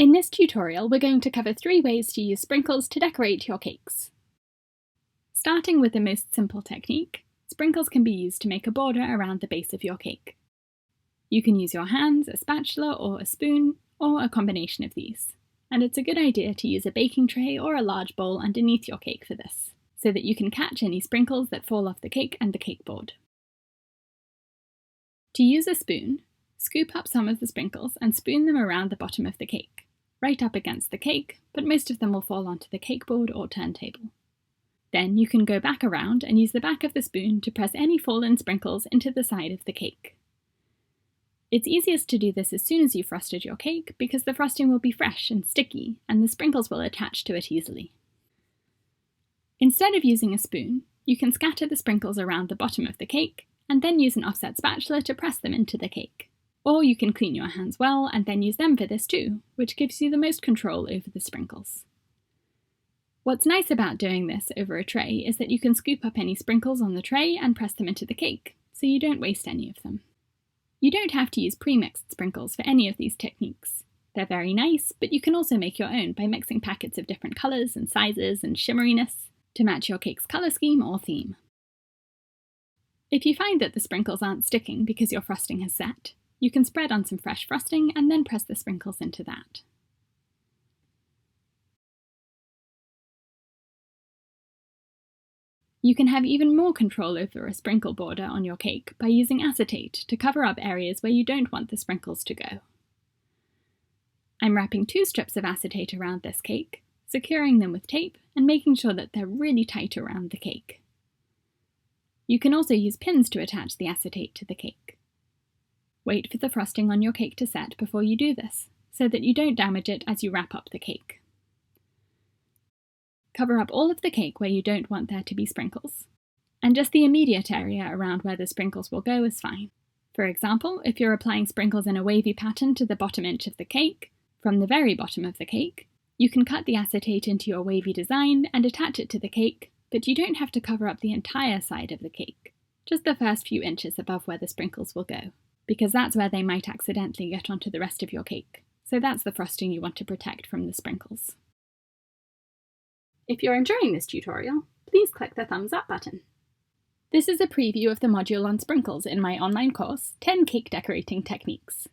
In this tutorial, we're going to cover 3 ways to use sprinkles to decorate your cakes. Starting with the most simple technique, sprinkles can be used to make a border around the base of your cake. You can use your hands, a spatula or a spoon, or a combination of these. And it's a good idea to use a baking tray or a large bowl underneath your cake for this, so that you can catch any sprinkles that fall off the cake and the cake board. To use a spoon, scoop up some of the sprinkles and spoon them around the bottom of the cake, right up against the cake, but most of them will fall onto the cake board or turntable. Then you can go back around and use the back of the spoon to press any fallen sprinkles into the side of the cake. It's easiest to do this as soon as you've frosted your cake because the frosting will be fresh and sticky and the sprinkles will attach to it easily. Instead of using a spoon, you can scatter the sprinkles around the bottom of the cake and then use an offset spatula to press them into the cake. Or you can clean your hands well and then use them for this too, which gives you the most control over the sprinkles. What's nice about doing this over a tray is that you can scoop up any sprinkles on the tray and press them into the cake, so you don't waste any of them. You don't have to use pre-mixed sprinkles for any of these techniques. They're very nice, but you can also make your own by mixing packets of different colours and sizes and shimmeriness to match your cake's colour scheme or theme. If you find that the sprinkles aren't sticking because your frosting has set, you can spread on some fresh frosting and then press the sprinkles into that. You can have even more control over a sprinkle border on your cake by using acetate to cover up areas where you don't want the sprinkles to go. I'm wrapping 2 strips of acetate around this cake, securing them with tape and making sure that they're really tight around the cake. You can also use pins to attach the acetate to the cake. Wait for the frosting on your cake to set before you do this, so that you don't damage it as you wrap up the cake. Cover up all of the cake where you don't want there to be sprinkles, and just the immediate area around where the sprinkles will go is fine. For example, if you're applying sprinkles in a wavy pattern to the bottom inch of the cake, from the very bottom of the cake, you can cut the acetate into your wavy design and attach it to the cake, but you don't have to cover up the entire side of the cake, just the first few inches above where the sprinkles will go, because that's where they might accidentally get onto the rest of your cake, so that's the frosting you want to protect from the sprinkles. If you're enjoying this tutorial, please click the thumbs up button. This is a preview of the module on sprinkles in my online course, 10 Cake Decorating Techniques.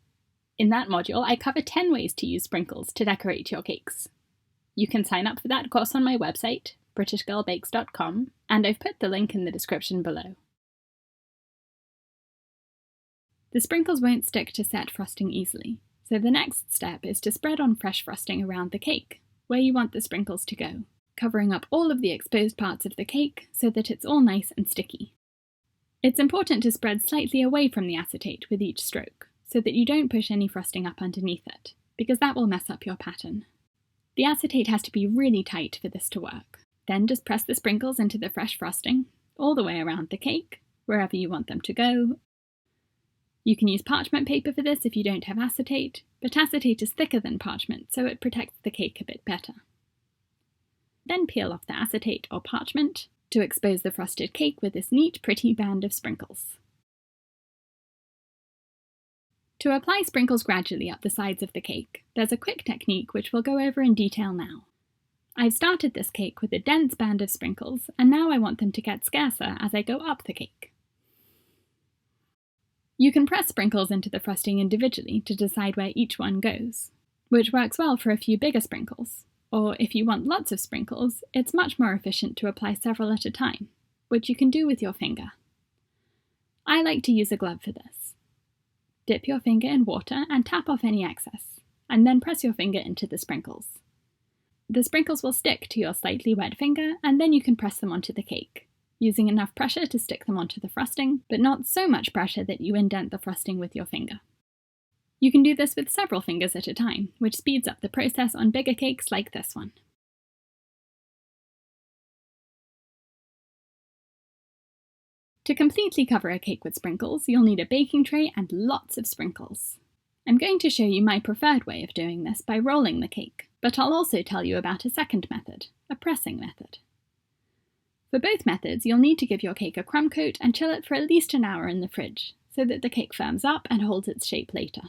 In that module, I cover 10 ways to use sprinkles to decorate your cakes. You can sign up for that course on my website, britishgirlbakes.com, and I've put the link in the description below. The sprinkles won't stick to set frosting easily, so the next step is to spread on fresh frosting around the cake, where you want the sprinkles to go, covering up all of the exposed parts of the cake so that it's all nice and sticky. It's important to spread slightly away from the acetate with each stroke, so that you don't push any frosting up underneath it, because that will mess up your pattern. The acetate has to be really tight for this to work. Then just press the sprinkles into the fresh frosting, all the way around the cake, wherever you want them to go. You can use parchment paper for this if you don't have acetate, but acetate is thicker than parchment, so it protects the cake a bit better. Then peel off the acetate or parchment to expose the frosted cake with this neat, pretty band of sprinkles. To apply sprinkles gradually up the sides of the cake, there's a quick technique which we'll go over in detail now. I've started this cake with a dense band of sprinkles, and now I want them to get scarcer as I go up the cake. You can press sprinkles into the frosting individually to decide where each one goes, which works well for a few bigger sprinkles. Or if you want lots of sprinkles, it's much more efficient to apply several at a time, which you can do with your finger. I like to use a glove for this. Dip your finger in water and tap off any excess, and then press your finger into the sprinkles. The sprinkles will stick to your slightly wet finger, and then you can press them onto the cake, using enough pressure to stick them onto the frosting, but not so much pressure that you indent the frosting with your finger. You can do this with several fingers at a time, which speeds up the process on bigger cakes like this one. To completely cover a cake with sprinkles, you'll need a baking tray and lots of sprinkles. I'm going to show you my preferred way of doing this by rolling the cake, but I'll also tell you about a second method, a pressing method. For both methods, you'll need to give your cake a crumb coat and chill it for at least an hour in the fridge, so that the cake firms up and holds its shape later.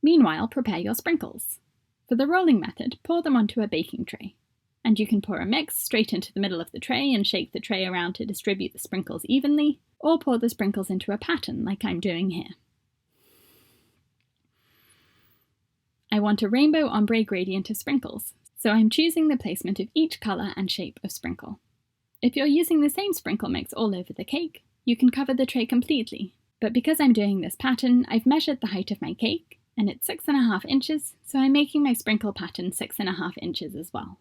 Meanwhile, prepare your sprinkles. For the rolling method, pour them onto a baking tray. And you can pour a mix straight into the middle of the tray and shake the tray around to distribute the sprinkles evenly, or pour the sprinkles into a pattern like I'm doing here. I want a rainbow ombre gradient of sprinkles, so I'm choosing the placement of each colour and shape of sprinkle. If you're using the same sprinkle mix all over the cake, you can cover the tray completely, but because I'm doing this pattern, I've measured the height of my cake, and it's 6.5 inches, so I'm making my sprinkle pattern 6.5 inches as well.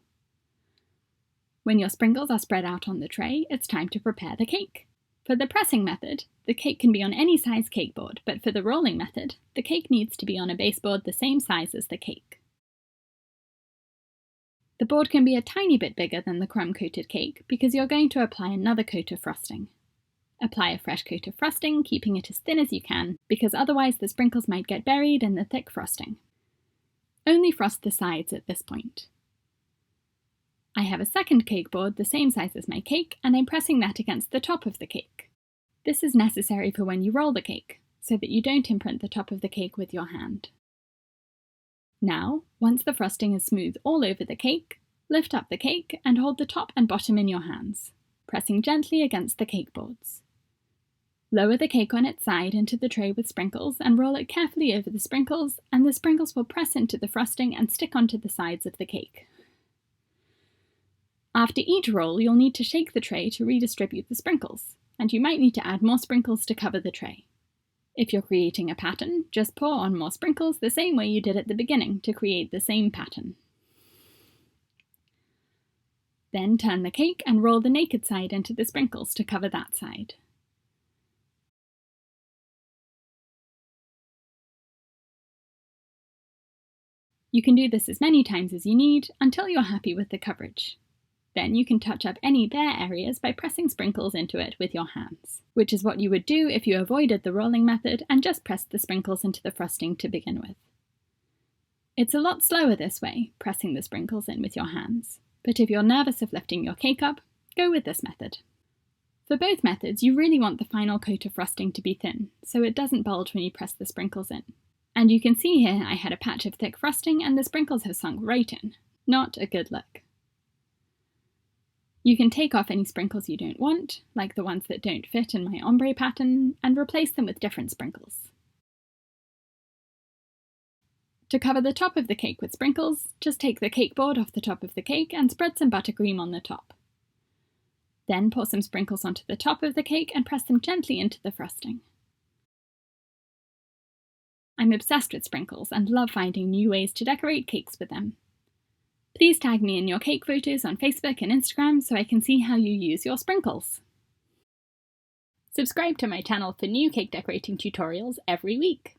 When your sprinkles are spread out on the tray, it's time to prepare the cake. For the pressing method, the cake can be on any size cake board, but for the rolling method, the cake needs to be on a baseboard the same size as the cake. The board can be a tiny bit bigger than the crumb-coated cake because you're going to apply another coat of frosting. Apply a fresh coat of frosting, keeping it as thin as you can, because otherwise the sprinkles might get buried in the thick frosting. Only frost the sides at this point. I have a second cake board the same size as my cake, and I'm pressing that against the top of the cake. This is necessary for when you roll the cake, so that you don't imprint the top of the cake with your hand. Now, once the frosting is smooth all over the cake, lift up the cake and hold the top and bottom in your hands, pressing gently against the cake boards. Lower the cake on its side into the tray with sprinkles and roll it carefully over the sprinkles, and the sprinkles will press into the frosting and stick onto the sides of the cake. After each roll, you'll need to shake the tray to redistribute the sprinkles, and you might need to add more sprinkles to cover the tray. If you're creating a pattern, just pour on more sprinkles the same way you did at the beginning to create the same pattern. Then turn the cake and roll the naked side into the sprinkles to cover that side. You can do this as many times as you need until you're happy with the coverage. Then you can touch up any bare areas by pressing sprinkles into it with your hands, which is what you would do if you avoided the rolling method and just pressed the sprinkles into the frosting to begin with. It's a lot slower this way, pressing the sprinkles in with your hands, but if you're nervous of lifting your cake up, go with this method. For both methods, you really want the final coat of frosting to be thin, so it doesn't bulge when you press the sprinkles in. And you can see here I had a patch of thick frosting and the sprinkles have sunk right in. Not a good look. You can take off any sprinkles you don't want, like the ones that don't fit in my ombre pattern, and replace them with different sprinkles. To cover the top of the cake with sprinkles, just take the cake board off the top of the cake and spread some buttercream on the top. Then pour some sprinkles onto the top of the cake and press them gently into the frosting. I'm obsessed with sprinkles and love finding new ways to decorate cakes with them. Please tag me in your cake photos on Facebook and Instagram so I can see how you use your sprinkles. Subscribe to my channel for new cake decorating tutorials every week.